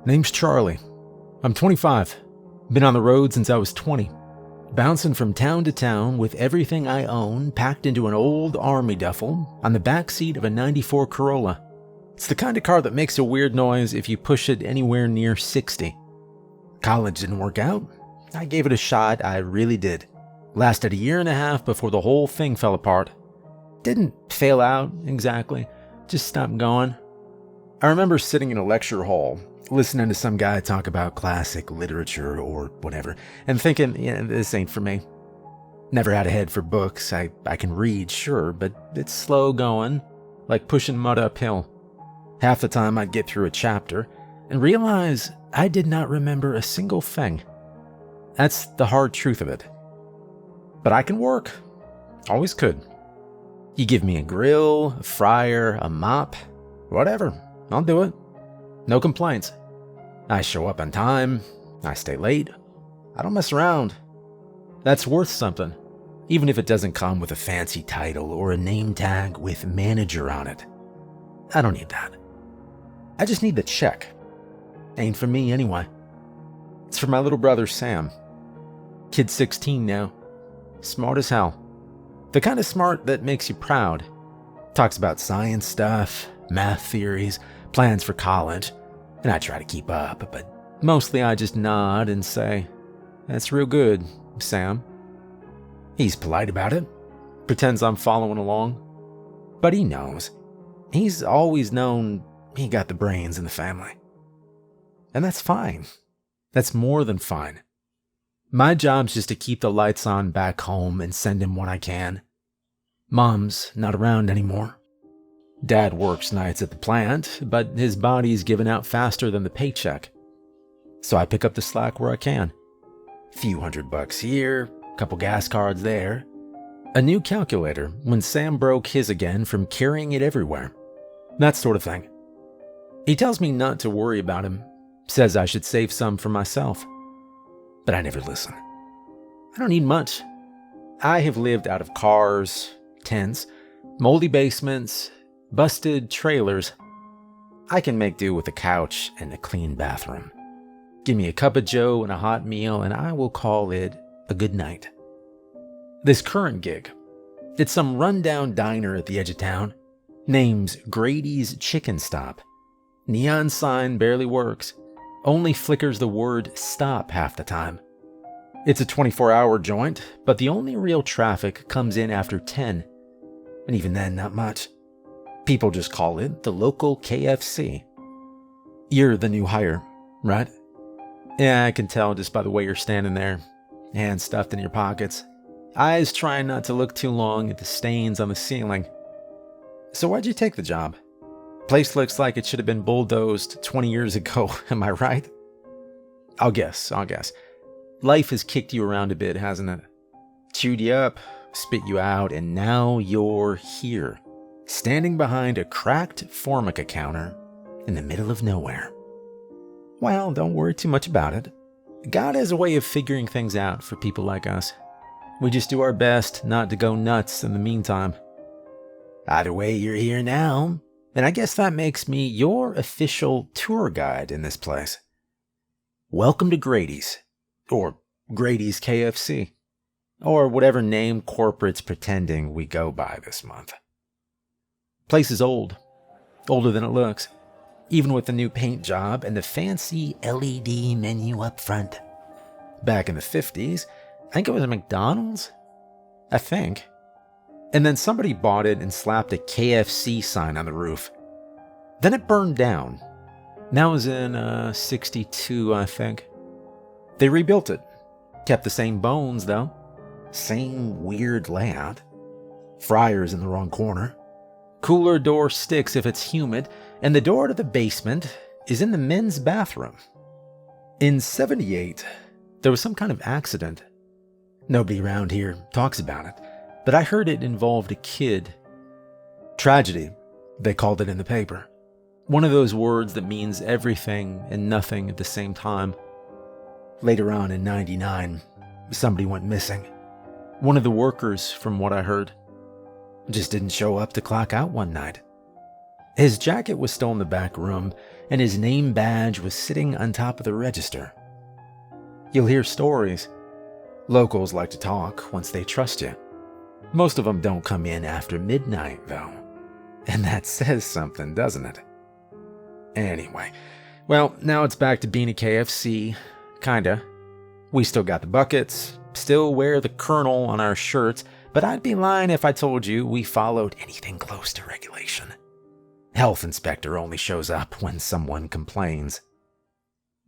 Name's Charlie. I'm 25. Been on the road since I was 20. Bouncing from town to town with everything I own packed into an old army duffel on the back seat of a 94 Corolla. It's the kind of car that makes a weird noise if you push it anywhere near 60. College didn't work out. I gave it a shot, I really did. Lasted a year and a half before the whole thing fell apart. Didn't fail out, exactly. Just stopped going. I remember sitting in a lecture hall, listening to some guy talk about classic literature or whatever, and thinking, yeah, this ain't for me. Never had a head for books. I can read, sure, but it's slow going, like pushing mud uphill. Half the time I'd get through a chapter and realize I did not remember a single thing. That's the hard truth of it. But I can work. Always could. You give me a grill, a fryer, a mop, whatever, I'll do it. No complaints. I show up on time. I stay late. I don't mess around. That's worth something, even if it doesn't come with a fancy title or a name tag with manager on it. I don't need that. I just need the check. Ain't for me anyway. It's for my little brother Sam. Kid's 16 now. Smart as hell. The kind of smart that makes you proud. Talks about science stuff, math theories, plans for college, and I try to keep up, but mostly I just nod and say, "That's real good, Sam." He's polite about it, pretends I'm following along, but he knows. He's always known he got the brains in the family. And that's fine. That's more than fine. My job's just to keep the lights on back home and send him what I can. Mom's not around anymore. Dad works nights at the plant, but his body's given out faster than the paycheck. So I pick up the slack where I can. Few $100 here, couple gas cards there. A new calculator when Sam broke his again from carrying it everywhere. That sort of thing. He tells me not to worry about him, says I should save some for myself. But I never listen. I don't need much. I have lived out of cars, tents, moldy basements, busted trailers. I can make do with a couch and a clean bathroom. Give me a cup of joe and a hot meal and I will call it a good night. This current gig, it's some rundown diner at the edge of town. Name's Grady's Chicken Stop. Neon sign barely works. Only flickers the word stop half the time. It's a 24-hour joint, but the only real traffic comes in after 10. And even then, not much. People just call it the local KFC. You're the new hire, right? Yeah, I can tell just by the way you're standing there, hands stuffed in your pockets, eyes trying not to look too long at the stains on the ceiling. So why'd you take the job? Place looks like it should have been bulldozed 20 years ago, am I right? I'll guess. Life has kicked you around a bit, hasn't it? Chewed you up, spit you out, and now you're here, standing behind a cracked Formica counter in the middle of nowhere. Well, don't worry too much about it. God has a way of figuring things out for people like us. We just do our best not to go nuts in the meantime. Either way, you're here now. And I guess that makes me your official tour guide in this place. Welcome to Grady's, or Grady's KFC, or whatever name corporate's pretending we go by this month. Place is old, older than it looks, even with the new paint job and the fancy LED menu up front. Back in the 50s, I think it was a McDonald's? I think. And then somebody bought it and slapped a KFC sign on the roof. Then it burned down. That was in 62, I think. They rebuilt it. Kept the same bones, though. Same weird layout. Fryer's in the wrong corner. Cooler door sticks if it's humid, and the door to the basement is in the men's bathroom. In 78, there was some kind of accident. Nobody around here talks about it. But I heard it involved a kid. Tragedy, they called it in the paper. One of those words that means everything and nothing at the same time. Later on in 99, somebody went missing. One of the workers, from what I heard, just didn't show up to clock out one night. His jacket was still in the back room, and his name badge was sitting on top of the register. You'll hear stories. Locals like to talk once they trust you. Most of them don't come in after midnight, though. And that says something, doesn't it? Anyway, well, now it's back to being a KFC. Kinda. We still got the buckets, still wear the Colonel on our shirts, but I'd be lying if I told you we followed anything close to regulation. Health inspector only shows up when someone complains.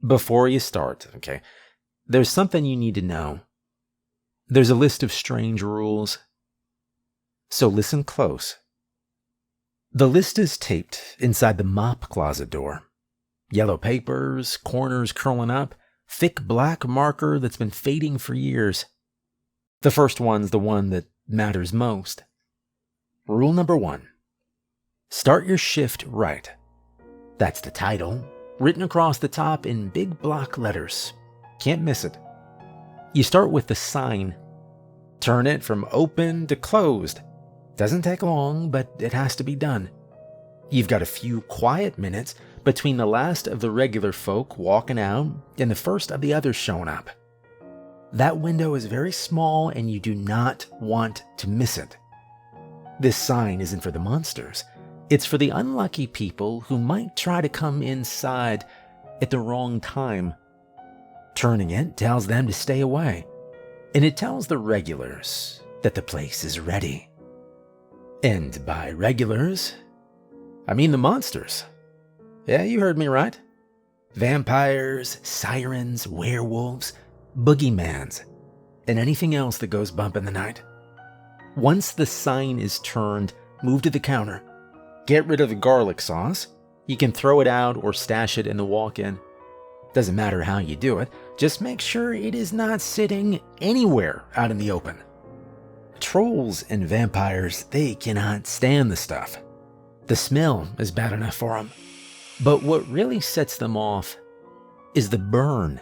Before you start, okay, there's something you need to know. There's a list of strange rules. So listen close. The list is taped inside the mop closet door. Yellow papers, corners curling up, thick black marker that's been fading for years. The first one's the one that matters most. Rule number 1. Start your shift right. That's the title, written across the top in big block letters. Can't miss it. You start with the sign. Turn it from open to closed. Doesn't take long, but it has to be done. You've got a few quiet minutes between the last of the regular folk walking out and the first of the others showing up. That window is very small and you do not want to miss it. This sign isn't for the monsters. It's for the unlucky people who might try to come inside at the wrong time. Turning it tells them to stay away, and it tells the regulars that the place is ready. And by regulars, I mean the monsters. Yeah, you heard me right. Vampires, sirens, werewolves, boogeymans, and anything else that goes bump in the night. Once the sign is turned, move to the counter. Get rid of the garlic sauce. You can throw it out or stash it in the walk-in. Doesn't matter how you do it, just make sure it is not sitting anywhere out in the open. Trolls and vampires, they cannot stand the stuff. The smell is bad enough for them. But what really sets them off is the burn.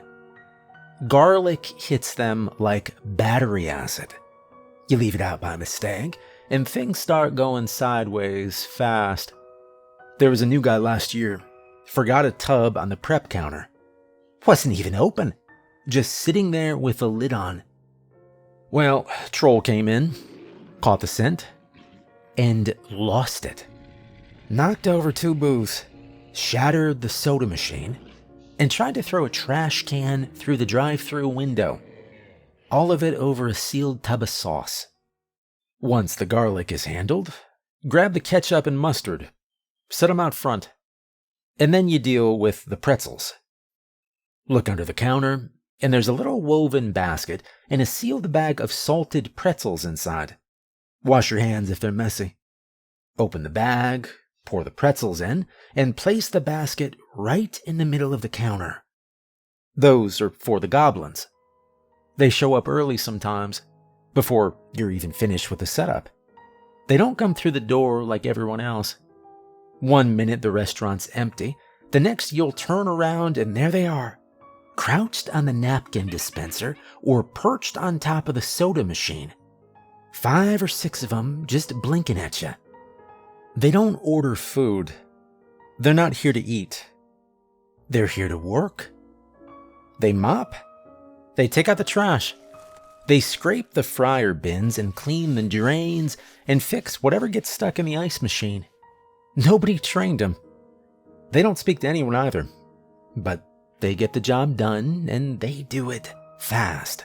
Garlic hits them like battery acid. You leave it out by mistake, and things start going sideways fast. There was a new guy last year. Forgot a tub on the prep counter. Wasn't even open. Just sitting there with a lid on. Well, Troll came in, caught the scent, and lost it. Knocked over 2 booths, shattered the soda machine, and tried to throw a trash can through the drive-thru window. All of it over a sealed tub of sauce. Once the garlic is handled, grab the ketchup and mustard, set them out front, and then you deal with the pretzels. Look under the counter, and there's a little woven basket and a sealed bag of salted pretzels inside. Wash your hands if they're messy. Open the bag, pour the pretzels in, and place the basket right in the middle of the counter. Those are for the goblins. They show up early sometimes, before you're even finished with the setup. They don't come through the door like everyone else. 1 minute the restaurant's empty, the next you'll turn around and there they are, crouched on the napkin dispenser or perched on top of the soda machine. 5 or 6 of them just blinking at you. They don't order food. They're not here to eat. They're here to work. They mop. They take out the trash. They scrape the fryer bins and clean the drains and fix whatever gets stuck in the ice machine. Nobody trained them. They don't speak to anyone either. But they get the job done and they do it fast.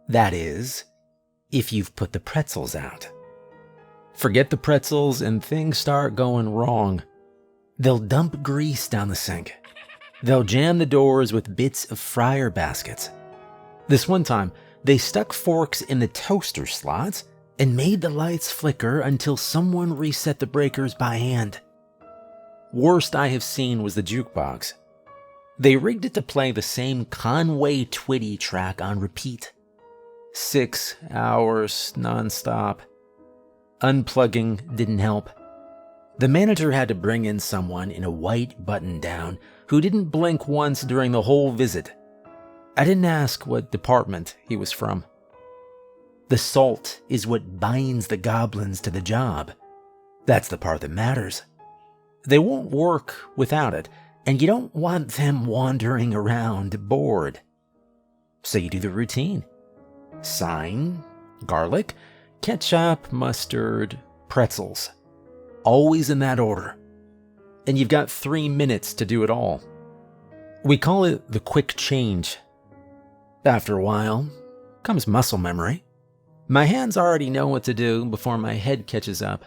That is, if you've put the pretzels out. Forget the pretzels and things start going wrong. They'll dump grease down the sink. They'll jam the doors with bits of fryer baskets. This one time, they stuck forks in the toaster slots and made the lights flicker until someone reset the breakers by hand. Worst I have seen was the jukebox. They rigged it to play the same Conway Twitty track on repeat. 6 hours nonstop. Unplugging didn't help. The manager had to bring in someone in a white button-down who didn't blink once during the whole visit. I didn't ask what department he was from. The salt is what binds the goblins to the job. That's the part that matters. They won't work without it, And you don't want them wandering around bored. So you do the routine. Sign, garlic, ketchup, mustard, pretzels. Always in that order. And you've got 3 minutes to do it all. We call it the quick change. After a while, comes muscle memory. My hands already know what to do before my head catches up.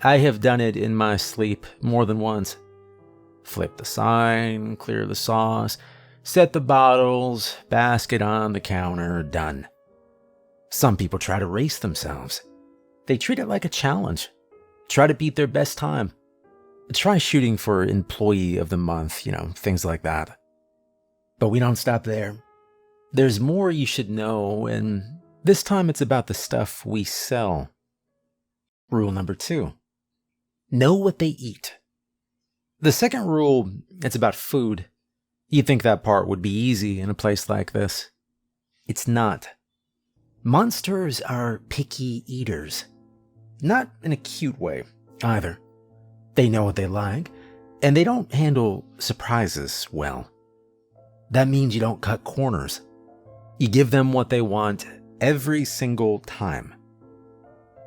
I have done it in my sleep more than once. Flip the sign, clear the sauce, set the bottles, basket on the counter, done. Some people try to race themselves. They treat it like a challenge. Try to beat their best time. Try shooting for Employee of the Month, things like that. But we don't stop there. There's more you should know, and this time it's about the stuff we sell. Rule number 2. Know what they eat. The second rule, it's about food. You'd think that part would be easy in a place like this. It's not. Monsters are picky eaters. Not in a cute way, either. They know what they like, and they don't handle surprises well. That means you don't cut corners. You give them what they want every single time.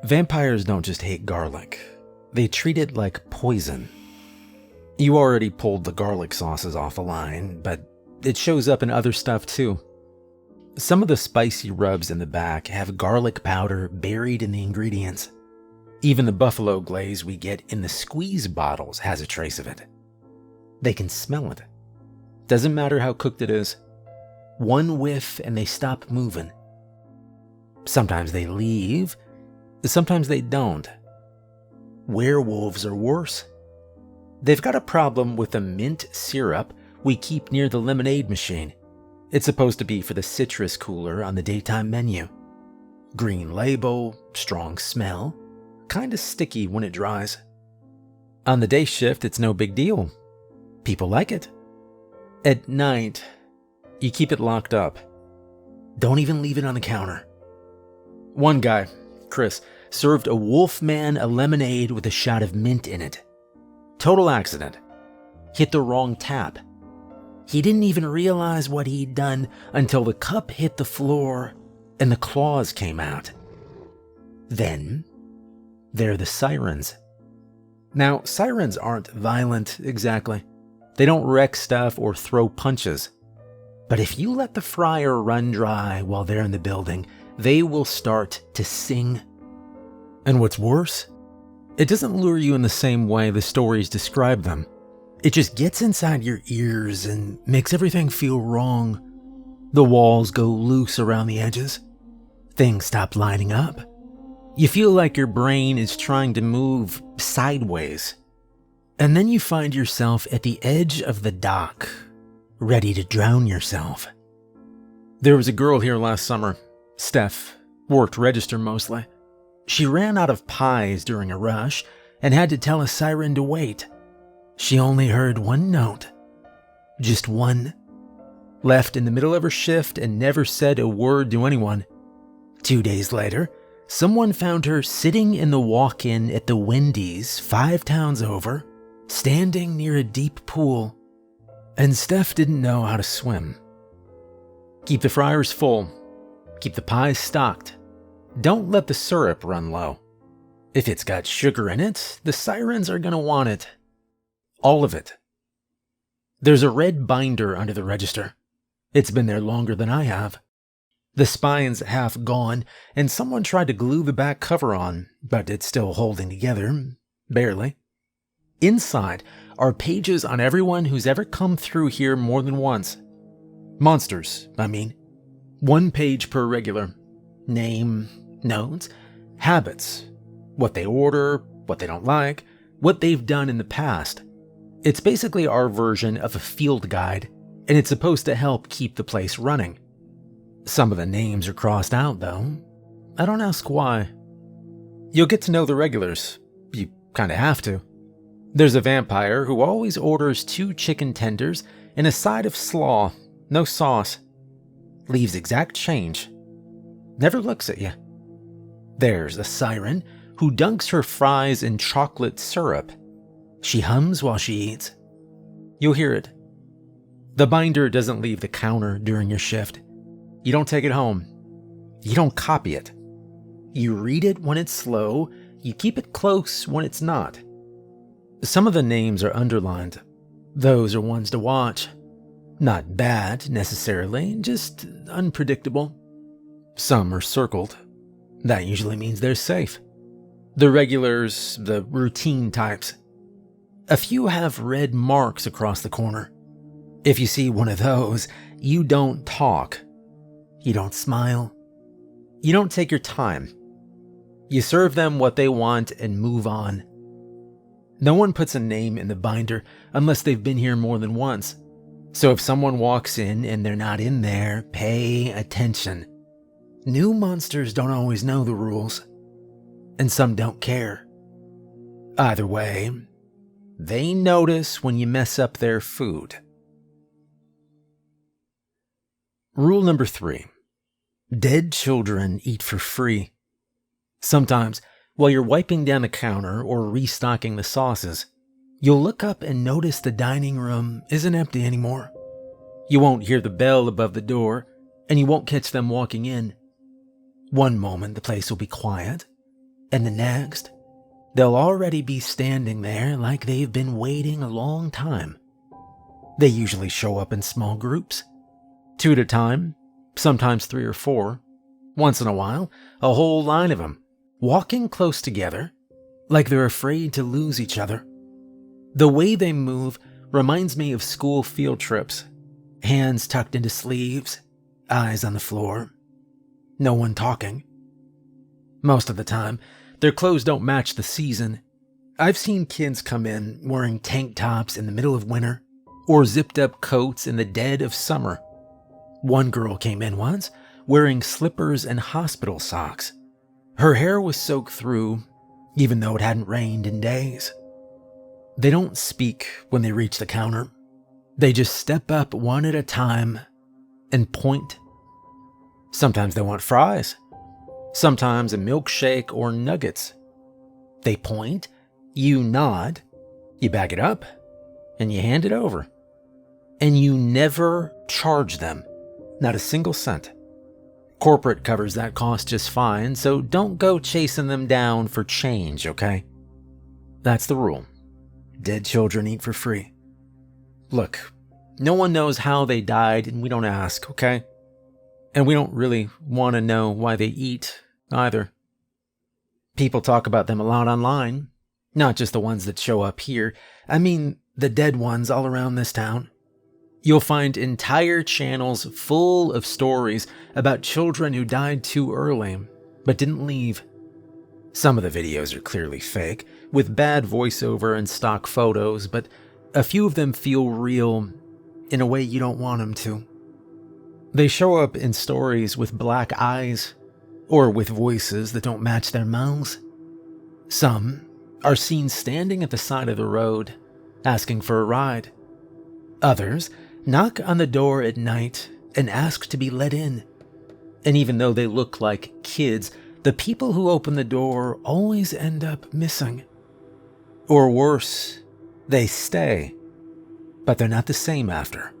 Vampires don't just hate garlic. They treat it like poison. You already pulled the garlic sauces off the line, but it shows up in other stuff too. Some of the spicy rubs in the back have garlic powder buried in the ingredients. Even the buffalo glaze we get in the squeeze bottles has a trace of it. They can smell it. Doesn't matter how cooked it is. One whiff and they stop moving. Sometimes they leave, sometimes they don't. Werewolves are worse. They've got a problem with the mint syrup we keep near the lemonade machine. It's supposed to be for the citrus cooler on the daytime menu. Green label, strong smell, kinda sticky when it dries. On the day shift, it's no big deal. People like it. At night, you keep it locked up. Don't even leave it on the counter. One guy, Chris, served a Wolfman a lemonade with a shot of mint in it. Total accident. Hit the wrong tap. He didn't even realize what he'd done until the cup hit the floor and the claws came out. Then, there are the sirens. Now, sirens aren't violent exactly. They don't wreck stuff or throw punches. But if you let the fryer run dry while they're in the building, they will start to sing. And what's worse, it doesn't lure you in the same way the stories describe them. It just gets inside your ears and makes everything feel wrong. The walls go loose around the edges. Things stop lining up. You feel like your brain is trying to move sideways. And then you find yourself at the edge of the dock, ready to drown yourself. There was a girl here last summer, Steph, worked register mostly. She ran out of pies during a rush and had to tell a siren to wait. She only heard one note. Just one. Left in the middle of her shift and never said a word to anyone. 2 days later, someone found her sitting in the walk-in at the Wendy's 5 towns over, standing near a deep pool. And Steph didn't know how to swim. Keep the fryers full. Keep the pies stocked. Don't let the syrup run low. If it's got sugar in it, the sirens are going to want it. All of it. There's a red binder under the register. It's been there longer than I have. The spine's half gone, and someone tried to glue the back cover on, but it's still holding together, barely. Inside are pages on everyone who's ever come through here more than once. Monsters, I mean. 1 page per regular. Name, notes, habits, what they order, what they don't like, what they've done in the past. It's basically our version of a field guide, and it's supposed to help keep the place running. Some of the names are crossed out, though. I don't ask why. You'll get to know the regulars. You kinda have to. There's a vampire who always orders 2 chicken tenders and a side of slaw, no sauce. Leaves exact change. Never looks at you. There's a siren who dunks her fries in chocolate syrup. She hums while she eats. You'll hear it. The binder doesn't leave the counter during your shift. You don't take it home. You don't copy it. You read it when it's slow. You keep it close when it's not. Some of the names are underlined. Those are ones to watch. Not bad, necessarily, just unpredictable. Some are circled. That usually means they're safe. The regulars, the routine types. A few have red marks across the corner. If you see one of those, you don't talk. You don't smile. You don't take your time. You serve them what they want and move on. No one puts a name in the binder unless they've been here more than once. So if someone walks in and they're not in there, pay attention. New monsters don't always know the rules, and some don't care. Either way, they notice when you mess up their food. Rule number 3. Dead children eat for free. Sometimes, while you're wiping down the counter or restocking the sauces, you'll look up and notice the dining room isn't empty anymore. You won't hear the bell above the door, and you won't catch them walking in. One moment the place will be quiet, and the next, they'll already be standing there like they've been waiting a long time. They usually show up in small groups, 2 at a time, sometimes 3 or 4. Once in a while, a whole line of them, walking close together, like they're afraid to lose each other. The way they move reminds me of school field trips. Hands tucked into sleeves, eyes on the floor. No one talking. Most of the time, their clothes don't match the season. I've seen kids come in wearing tank tops in the middle of winter, or zipped up coats in the dead of summer. One girl came in once, wearing slippers and hospital socks. Her hair was soaked through, even though it hadn't rained in days. They don't speak when they reach the counter. They just step up one at a time and point. Sometimes they want fries. Sometimes a milkshake or nuggets. They point, you nod, you bag it up, and you hand it over. And you never charge them, not a single cent. Corporate covers that cost just fine, so don't go chasing them down for change, okay? That's the rule. Dead children eat for free. Look, no one knows how they died, and we don't ask, okay? And we don't really want to know why they eat, either. People talk about them a lot online, not just the ones that show up here. I mean, the dead ones all around this town. You'll find entire channels full of stories about children who died too early, but didn't leave. Some of the videos are clearly fake, with bad voiceover and stock photos, but a few of them feel real in a way you don't want them to. They show up in stories with black eyes, or with voices that don't match their mouths. Some are seen standing at the side of the road, asking for a ride. Others knock on the door at night and ask to be let in. And even though they look like kids, the people who open the door always end up missing. Or worse, they stay, but they're not the same after.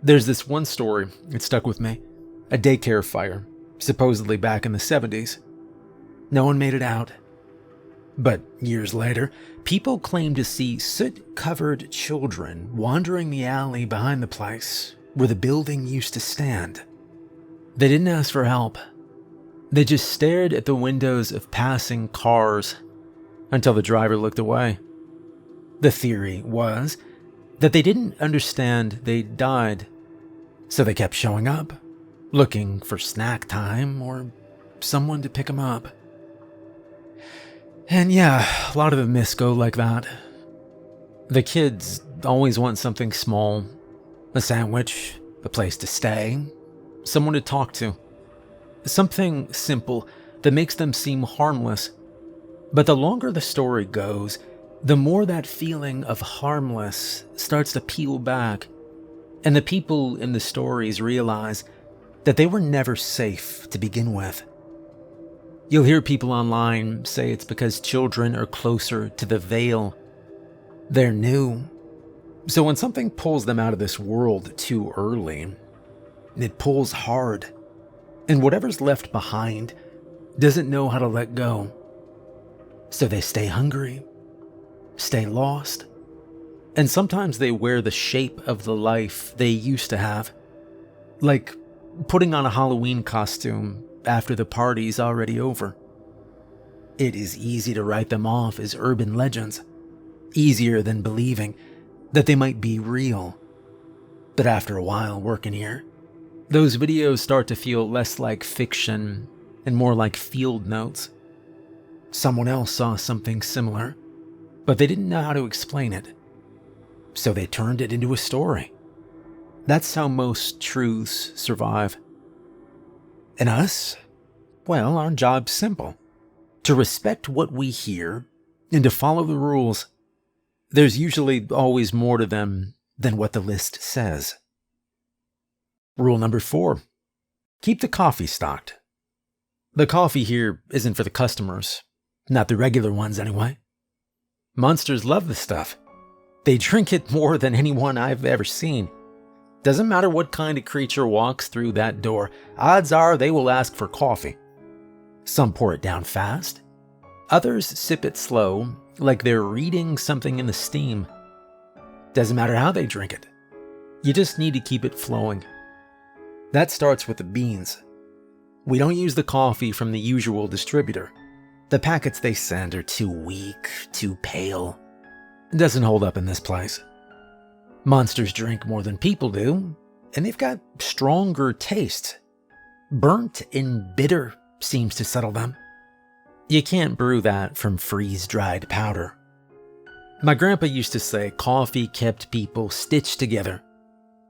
There's this one story, it stuck with me. A daycare fire, supposedly back in the 70s. No one made it out. But years later, people claim to see soot-covered children wandering the alley behind the place where the building used to stand. They didn't ask for help. They just stared at the windows of passing cars until the driver looked away. The theory was that they didn't understand they'd died, so they kept showing up, looking for snack time or someone to pick them up. And yeah, a lot of the myths go like that. The kids always want something small, a sandwich, a place to stay, someone to talk to. Something simple that makes them seem harmless. But the longer the story goes, the more that feeling of harmless starts to peel back, and the people in the stories realize that they were never safe to begin with. You'll hear people online say it's because children are closer to the veil. They're new. So when something pulls them out of this world too early, it pulls hard, and whatever's left behind doesn't know how to let go. So they stay hungry, stay lost, and sometimes they wear the shape of the life they used to have. Like putting on a Halloween costume after the party's already over. It is easy to write them off as urban legends, easier than believing that they might be real. But after a while working here, those videos start to feel less like fiction and more like field notes. Someone else saw something similar, but they didn't know how to explain it. So they turned it into a story. That's how most truths survive. And us? Well, our job's simple. To respect what we hear and to follow the rules. There's usually always more to them than what the list says. Rule number 4. Keep the coffee stocked. The coffee here isn't for the customers. Not the regular ones, anyway. Monsters love the stuff. They drink it more than anyone I've ever seen. Doesn't matter what kind of creature walks through that door, odds are they will ask for coffee. Some pour it down fast. Others sip it slow, like they're reading something in the steam. Doesn't matter how they drink it. You just need to keep it flowing. That starts with the beans. We don't use the coffee from the usual distributor. The packets they send are too weak, too pale. It doesn't hold up in this place. Monsters drink more than people do, and they've got stronger taste. Burnt and bitter seems to settle them. You can't brew that from freeze-dried powder. My grandpa used to say coffee kept people stitched together,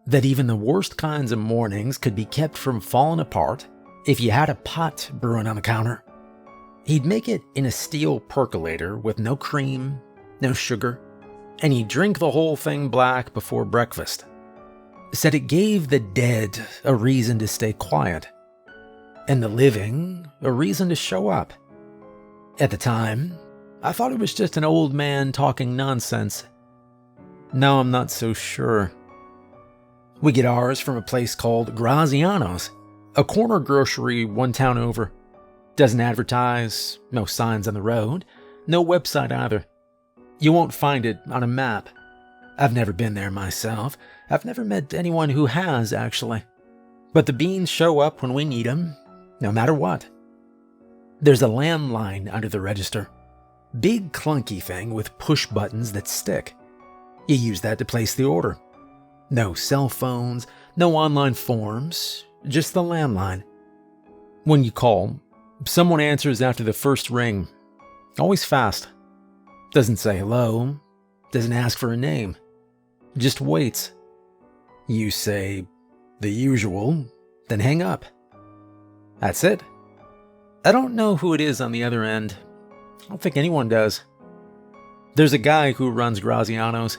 that even the worst kinds of mornings could be kept from falling apart if you had a pot brewing on the counter. He'd make it in a steel percolator with no cream, no sugar, and he'd drink the whole thing black before breakfast. Said it gave the dead a reason to stay quiet, and the living a reason to show up. At the time, I thought it was just an old man talking nonsense. Now I'm not so sure. We get ours from a place called Graziano's, a corner grocery one town over. Doesn't advertise, no signs on the road, no website either. You won't find it on a map. I've never been there myself. I've never met anyone who has, actually. But the beans show up when we need them, no matter what. There's a landline under the register. Big clunky thing with push buttons that stick. You use that to place the order. No cell phones, no online forms, just the landline. When you call, someone answers after the first ring. Always fast. Doesn't say hello, doesn't ask for a name. Just waits. You say the usual, then hang up. That's it. I don't know who it is on the other end. I don't think anyone does. There's a guy who runs Graziano's.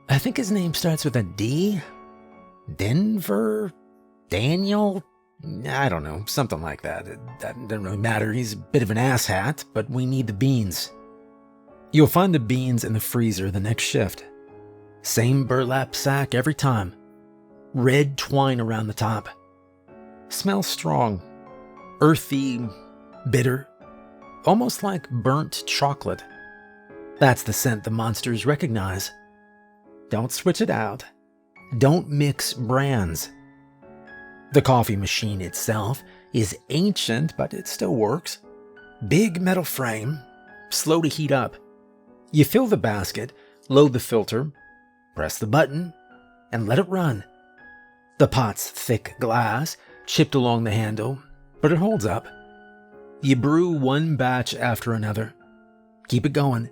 I think his name starts with a D? Denver? Daniel? I don't know, something like that. It doesn't really matter. He's a bit of an asshat, but we need the beans. You'll find the beans in the freezer the next shift. Same burlap sack every time. Red twine around the top. Smells strong. Earthy, bitter. Almost like burnt chocolate. That's the scent the monsters recognize. Don't switch it out. Don't mix brands. The coffee machine itself is ancient, but it still works. Big metal frame, slow to heat up. You fill the basket, load the filter, press the button, and let it run. The pot's thick glass, chipped along the handle, but it holds up. You brew one batch after another. Keep it going.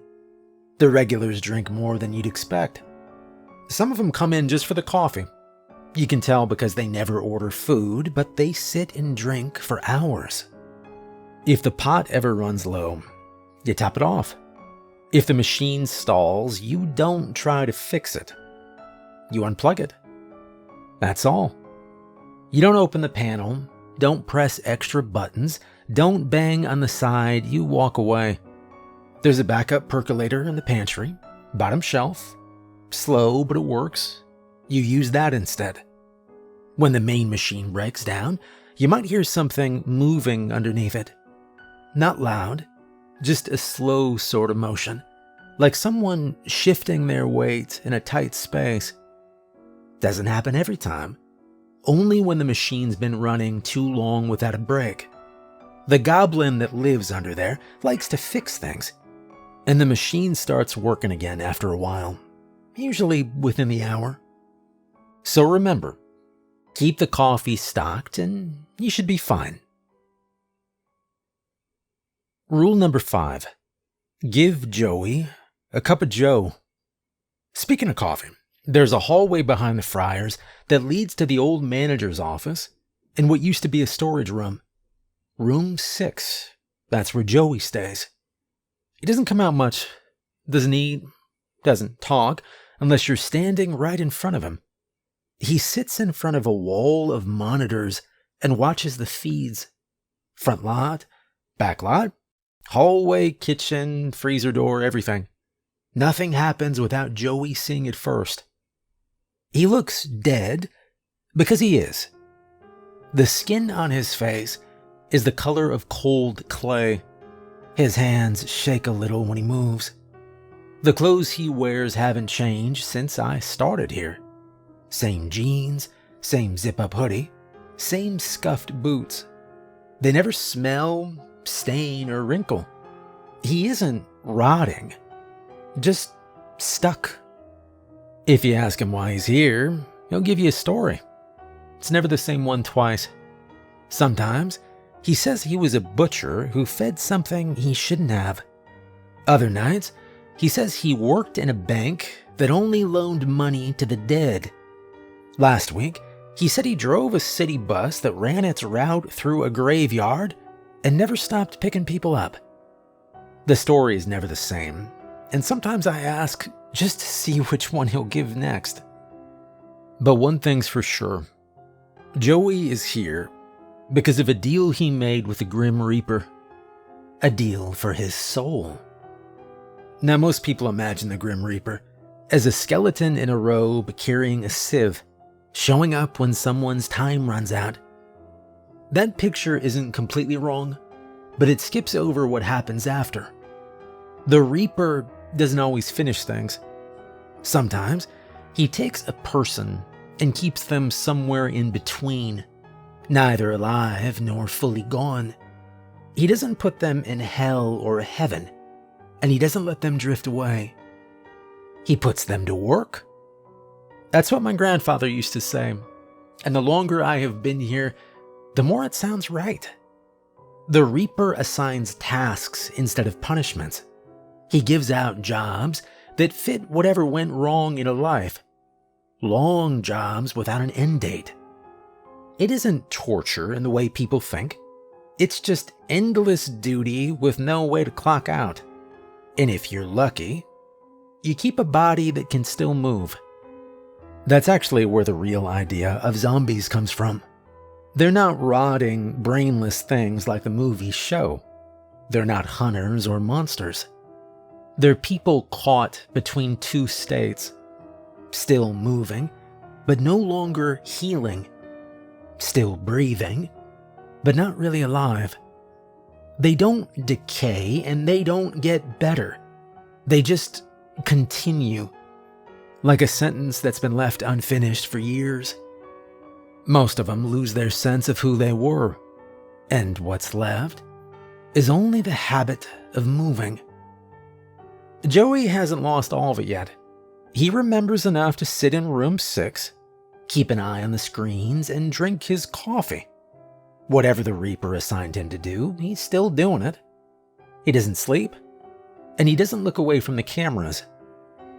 The regulars drink more than you'd expect. Some of them come in just for the coffee. You can tell because they never order food, but they sit and drink for hours. If the pot ever runs low, you top it off. If the machine stalls, you don't try to fix it. You unplug it. That's all. You don't open the panel, don't press extra buttons, don't bang on the side, you walk away. There's a backup percolator in the pantry, bottom shelf. Slow, but it works. You use that instead. When the main machine breaks down, you might hear something moving underneath it. Not loud, just a slow sort of motion, like someone shifting their weight in a tight space. Doesn't happen every time, only when the machine's been running too long without a break. The goblin that lives under there likes to fix things, and the machine starts working again after a while, usually within the hour. So remember, keep the coffee stocked and you should be fine. Rule number 5. Give Joey a cup of joe. Speaking of coffee, there's a hallway behind the fryers that leads to the old manager's office in what used to be a storage room. Room 6. That's where Joey stays. He doesn't come out much, doesn't eat, doesn't talk, unless you're standing right in front of him. He sits in front of a wall of monitors and watches the feeds. Front lot, back lot, hallway, kitchen, freezer door, everything. Nothing happens without Joey seeing it first. He looks dead because he is. The skin on his face is the color of cold clay. His hands shake a little when he moves. The clothes he wears haven't changed since I started here. Same jeans, same zip-up hoodie, same scuffed boots. They never smell, stain, or wrinkle. He isn't rotting, just stuck. If you ask him why he's here, he'll give you a story. It's never the same one twice. Sometimes, he says he was a butcher who fed something he shouldn't have. Other nights, he says he worked in a bank that only loaned money to the dead. Last week, he said he drove a city bus that ran its route through a graveyard and never stopped picking people up. The story is never the same, and sometimes I ask just to see which one he'll give next. But one thing's for sure. Joey is here because of a deal he made with the Grim Reaper. A deal for his soul. Now, most people imagine the Grim Reaper as a skeleton in a robe carrying a sieve, showing up when someone's time runs out. That picture isn't completely wrong, but it skips over what happens after. The Reaper doesn't always finish things. Sometimes, he takes a person and keeps them somewhere in between, neither alive nor fully gone. He doesn't put them in hell or heaven, and he doesn't let them drift away. He puts them to work. That's what my grandfather used to say, and the longer I have been here, the more it sounds right. The Reaper assigns tasks instead of punishments. He gives out jobs that fit whatever went wrong in a life. Long jobs without an end date. It isn't torture in the way people think. It's just endless duty with no way to clock out. And if you're lucky, you keep a body that can still move. That's actually where the real idea of zombies comes from. They're not rotting, brainless things like the movies show. They're not hunters or monsters. They're people caught between two states. Still moving, but no longer healing. Still breathing, but not really alive. They don't decay and they don't get better. They just continue, like a sentence that's been left unfinished for years. Most of them lose their sense of who they were, and what's left is only the habit of moving. Joey hasn't lost all of it yet. He remembers enough to sit in room 6, keep an eye on the screens, and drink his coffee. Whatever the Reaper assigned him to do, he's still doing it. He doesn't sleep, and he doesn't look away from the cameras.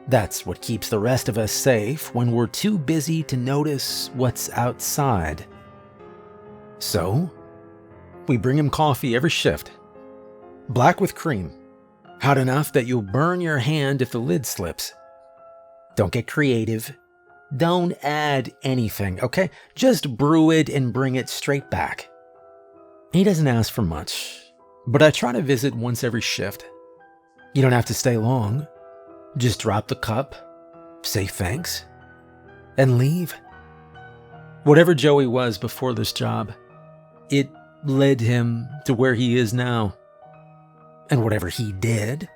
That's what keeps the rest of us safe when we're too busy to notice what's outside. So, we bring him coffee every shift. Black with cream. Hot enough that you'll burn your hand if the lid slips. Don't get creative. Don't add anything, okay? Just brew it and bring it straight back. He doesn't ask for much, but I try to visit once every shift. You don't have to stay long. Just drop the cup, say thanks, and leave. Whatever Joey was before this job, it led him to where he is now. And whatever he did,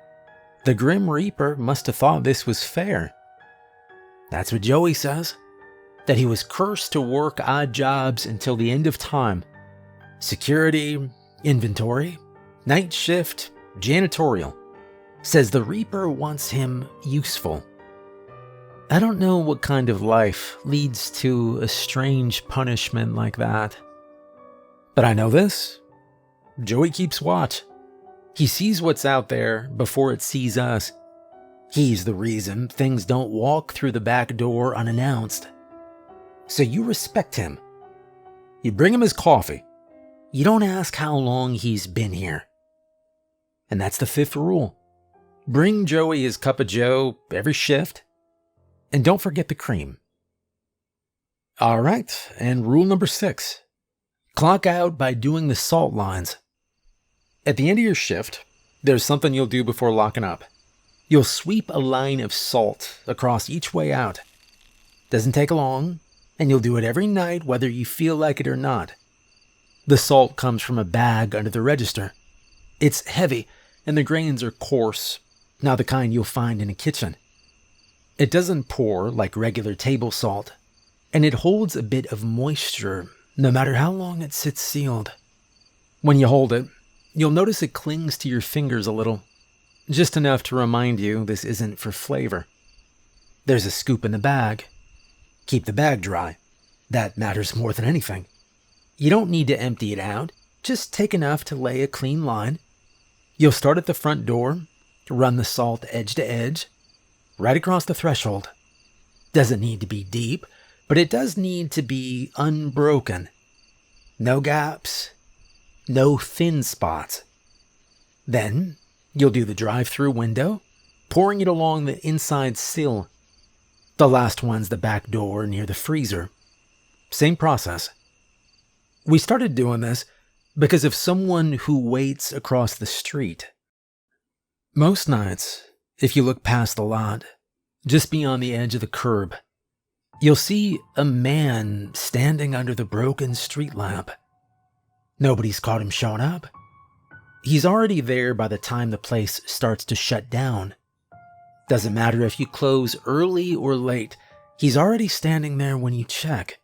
the Grim Reaper must have thought this was fair. That's what Joey says, that he was cursed to work odd jobs until the end of time. Security, inventory, night shift, janitorial. Says the Reaper wants him useful. I don't know what kind of life leads to a strange punishment like that. But I know this. Joey keeps watch. He sees what's out there before it sees us. He's the reason things don't walk through the back door unannounced. So you respect him. You bring him his coffee. You don't ask how long he's been here. And that's the fifth rule. Bring Joey his cup of joe every shift. And don't forget the cream. All right, and rule number 6. Clock out by doing the salt lines. At the end of your shift, there's something you'll do before locking up. You'll sweep a line of salt across each way out. Doesn't take long, and you'll do it every night whether you feel like it or not. The salt comes from a bag under the register. It's heavy, and the grains are coarse, not the kind you'll find in a kitchen. It doesn't pour like regular table salt, and it holds a bit of moisture no matter how long it sits sealed. When you hold it, you'll notice it clings to your fingers a little, just enough to remind you this isn't for flavor. There's a scoop in the bag. Keep the bag dry. That matters more than anything. You don't need to empty it out, just take enough to lay a clean line. You'll start at the front door, run the salt edge to edge, right across the threshold. Doesn't need to be deep, but it does need to be unbroken. No gaps, no thin spots. Then, you'll do the drive-through window, pouring it along the inside sill. The last one's the back door near the freezer. Same process. We started doing this because of someone who waits across the street. Most nights, if you look past the lot, just beyond the edge of the curb, you'll see a man standing under the broken street lamp. Nobody's caught him showing up. He's already there by the time the place starts to shut down. Doesn't matter if you close early or late, he's already standing there when you check.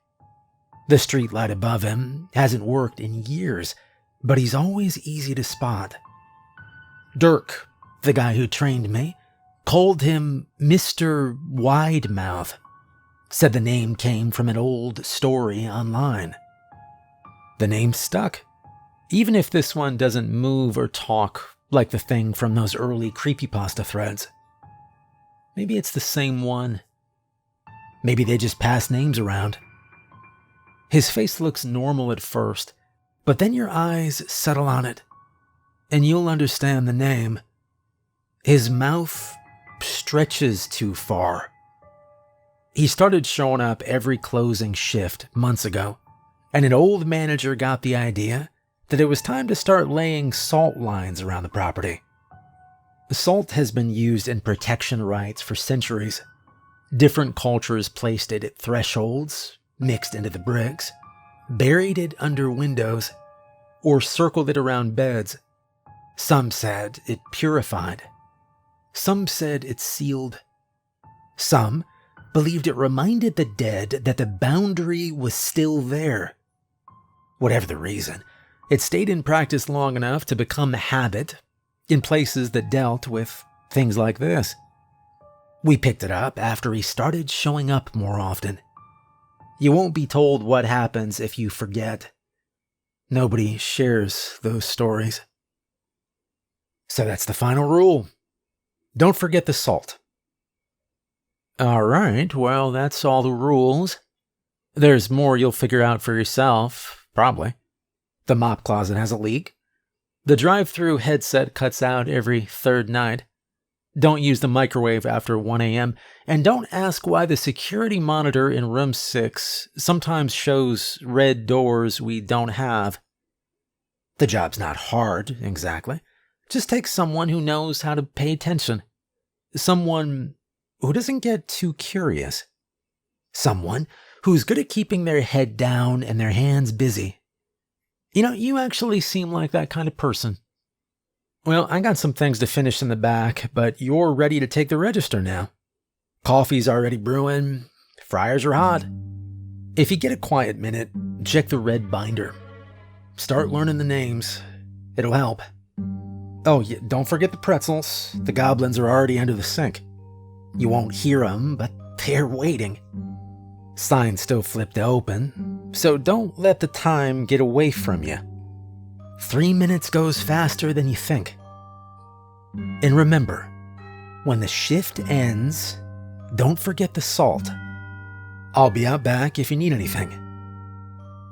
The streetlight above him hasn't worked in years, but he's always easy to spot. Dirk, the guy who trained me, called him Mr. Widemouth. Said the name came from an old story online. The name stuck, even if this one doesn't move or talk like the thing from those early creepypasta threads. Maybe it's the same one. Maybe they just pass names around. His face looks normal at first, but then your eyes settle on it, and you'll understand the name. His mouth stretches too far. He started showing up every closing shift months ago, and an old manager got the idea that it was time to start laying salt lines around the property. Salt has been used in protection rites for centuries. Different cultures placed it at thresholds, mixed into the bricks, buried it under windows, or circled it around beds. Some said it purified. Some said it sealed. Some believed it reminded the dead that the boundary was still there. Whatever the reason, it stayed in practice long enough to become a habit in places that dealt with things like this. We picked it up after he started showing up more often. You won't be told what happens if you forget. Nobody shares those stories. So that's the final rule. Don't forget the salt. All right, well, that's all the rules. There's more you'll figure out for yourself, probably. The mop closet has a leak. The drive-through headset cuts out every third night. Don't use the microwave after 1 a.m. And don't ask why the security monitor in room 6 sometimes shows red doors we don't have. The job's not hard, exactly. Just take someone who knows how to pay attention. Someone who doesn't get too curious. Someone who's good at keeping their head down and their hands busy. You actually seem like that kind of person. Well, I got some things to finish in the back, but you're ready to take the register now. Coffee's already brewing, fryers are hot. If you get a quiet minute, check the red binder. Start learning the names. It'll help. Oh, yeah, don't forget the pretzels. The goblins are already under the sink. You won't hear them, but they're waiting. Sign's still flipped open, so don't let the time get away from you. 3 minutes goes faster than you think. And remember, when the shift ends, don't forget the salt. I'll be out back if you need anything.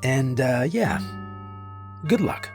And, yeah, good luck.